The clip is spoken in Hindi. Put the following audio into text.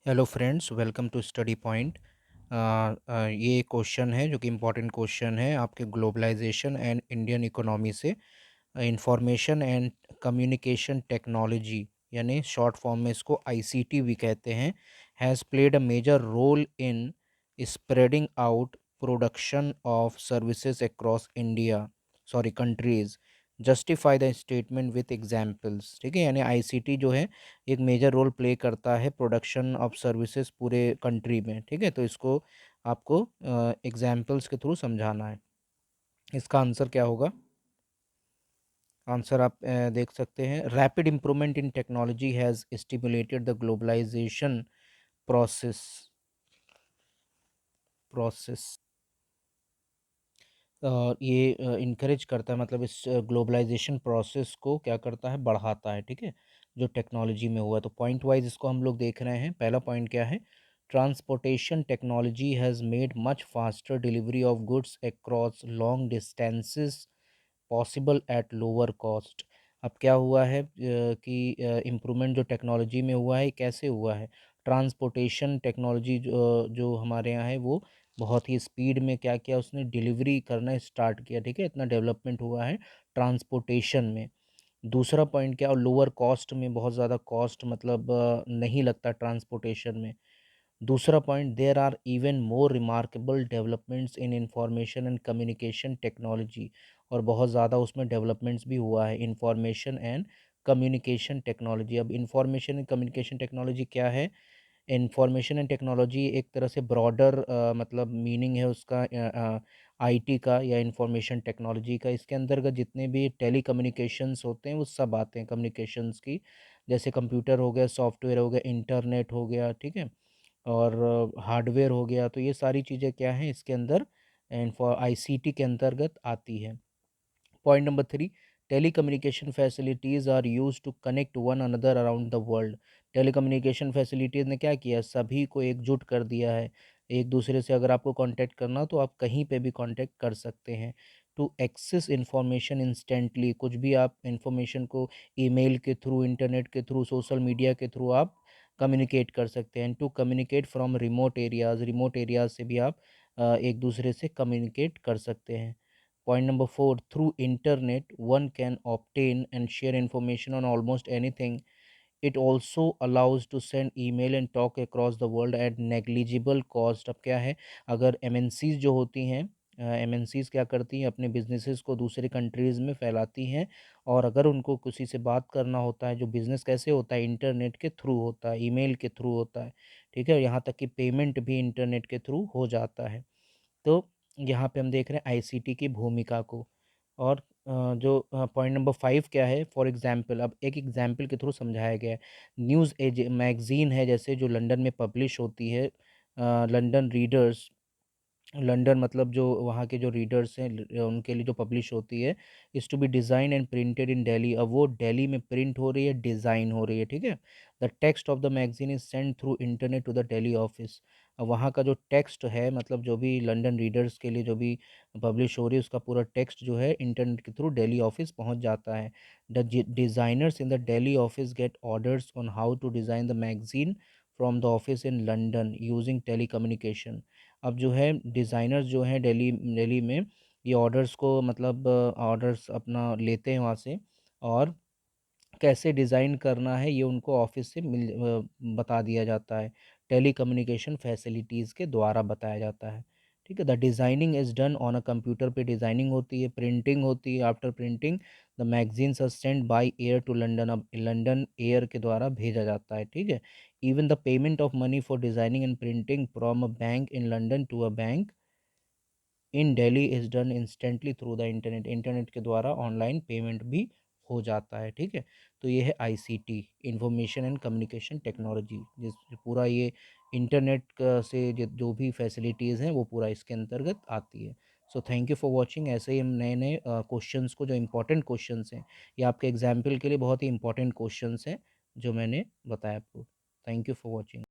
Hello friends, welcome to study point. ये क्वेश्चन है जो कि इम्पोर्टेंट क्वेश्चन है आपके ग्लोबलाइजेशन एंड इंडियन इकोनॉमी से। इंफॉर्मेशन एंड कम्युनिकेशन टेक्नोलॉजी यानी शॉर्ट फॉर्म में इसको आईसीटी भी कहते हैं, has played a major role in spreading out production of services across India sorry countries. Justify the statement with examples. ठीक है, यानी आईसीटी जो है एक मेजर रोल प्ले करता है प्रोडक्शन ऑफ सर्विसेज पूरे कंट्री में। ठीक है, तो इसको आपको एग्जाम्पल्स के थ्रू समझाना है। इसका आंसर क्या होगा? आंसर आप देख सकते हैं। Rapid improvement in technology has stimulated the globalisation process process और ये इनकरेज करता है, मतलब इस ग्लोबलाइजेशन प्रोसेस को क्या करता है, बढ़ाता है। ठीक है, जो टेक्नोलॉजी में हुआ। तो पॉइंट वाइज इसको हम लोग देख रहे हैं। पहला पॉइंट क्या है? Transportation technology has made much faster delivery of goods across long distances possible at lower cost. अब क्या हुआ है कि इम्प्रूवमेंट जो टेक्नोलॉजी में हुआ है कैसे हुआ है? ट्रांसपोर्टेशन टेक्नोलॉजी जो हमारे यहाँ है वो बहुत ही स्पीड में क्या किया, उसने डिलीवरी करना स्टार्ट किया। ठीक है, इतना डेवलपमेंट हुआ है ट्रांसपोर्टेशन में। दूसरा पॉइंट क्या? और लोअर कॉस्ट में, बहुत ज़्यादा कॉस्ट मतलब नहीं लगता ट्रांसपोर्टेशन में। दूसरा point, there are even more remarkable developments in information and communication technology. और बहुत ज़्यादा उसमें डेवलपमेंट्स भी हुआ है इंफॉर्मेशन एंड कम्युनिकेशन टेक्नोलॉजी। अब इंफॉर्मेशन एंड कम्युनिकेशन टेक्नोलॉजी क्या है? इंफॉर्मेशन एंड टेक्नोलॉजी एक तरह से ब्रॉडर मतलब मीनिंग है उसका आईटी का या इंफॉर्मेशन टेक्नोलॉजी का। इसके अंतर्गत जितने भी टेली कम्युनिकेशंस होते हैं वो सब आते हैं कम्युनिकेशंस की। जैसे कंप्यूटर हो गया, सॉफ्टवेयर हो गया, इंटरनेट हो गया। ठीक है, और हार्डवेयर हो गया। तो ये सारी चीज़ें क्या हैं इसके अंदर, इन्फो आईसीटी के अंतर्गत आती है। Point number three, telecommunication facilities are use to connect one another around the world. Telecommunication facilities ने क्या किया, सभी को एकजुट कर दिया है। एक दूसरे से अगर आपको कांटेक्ट करना हो तो आप कहीं पे भी कांटेक्ट कर सकते हैं। टू एक्सेस इंफॉर्मेशन इंस्टेंटली, कुछ भी आप इंफॉर्मेशन को ईमेल के थ्रू, इंटरनेट के थ्रू, सोशल मीडिया के थ्रू आप कम्युनिकेट कर सकते हैं। To communicate from remote areas से भी आप एक दूसरे से कम्युनिकेट कर सकते हैं। Point number four, through internet, one can obtain and share information on almost anything. It also allows to send email and talk across the world at negligible cost. अब क्या है, अगर एमएनसीज जो होती हैं, एमएनसीज क्या करती हैं, अपने बिजनेसेस को दूसरे कंट्रीज़ में फैलाती हैं। और अगर उनको किसी से बात करना होता है, जो बिज़नेस कैसे होता है, इंटरनेट के थ्रू होता है, ईमेल के थ्रू होता है। ठीक है, यहाँ तक कि पेमेंट भी इंटरनेट के थ्रू हो जाता है। तो यहाँ पे हम देख रहे हैं आईसीटी की भूमिका को। और जो पॉइंट नंबर 5 क्या है, फॉर एग्जांपल, अब एक एग्जांपल के थ्रू समझाया गया है। न्यूज़ एज मैगज़ीन है जैसे, जो लंदन में पब्लिश होती है। लंदन रीडर्स, लंदन मतलब जो वहाँ के जो रीडर्स हैं उनके लिए जो पब्लिश होती है, is to be design and printed in Delhi. अब वो दिल्ली में प्रिंट हो रही है, डिज़ाइन हो रही है। ठीक है, the text of the magazine is send through internet to the Delhi office. अब वहाँ का जो टेक्स्ट है, मतलब जो भी लंदन रीडर्स के लिए जो भी पब्लिश हो रही है, उसका पूरा टेक्स्ट जो है इंटरनेट के थ्रू दिल्ली ऑफिस पहुँच जाता है। The designers in the Delhi office get orders on how to design the magazine from the office in London using telecommunication. अब जो है डिज़ाइनर्स जो हैं दिल्ली दिल्ली में, ये ऑर्डर्स को मतलब ऑर्डर्स अपना लेते हैं वहाँ से। और कैसे डिज़ाइन करना है ये उनको ऑफिस से बता दिया जाता है। टेली कम्युनिकेशन फैसिलिटीज़ के द्वारा बताया जाता है। ठीक है, the designing is done on a computer पे डिज़ाइनिंग होती है, प्रिंटिंग होती है। After printing the magazines are sent by air to London. अब लंदन एयर के द्वारा भेजा जाता है। ठीक है, even the payment of money for designing and printing from a bank in London to a bank in Delhi is done instantly through the internet. Internet के द्वारा ऑनलाइन पेमेंट भी हो जाता है। ठीक है, तो ये है ICT, information and communication technology. जिस पूरा ये इंटरनेट का से जो भी फैसिलिटीज़ हैं वो पूरा इसके अंतर्गत आती है। So thank you for watching. ऐसे ही हम नए नए क्वेश्चंस को, जो इंपॉर्टेंट क्वेश्चंस हैं, ये आपके एग्जाम्पल के लिए बहुत ही इंपॉर्टेंट क्वेश्चंस हैं जो मैंने बताया आपको। Thank you for watching.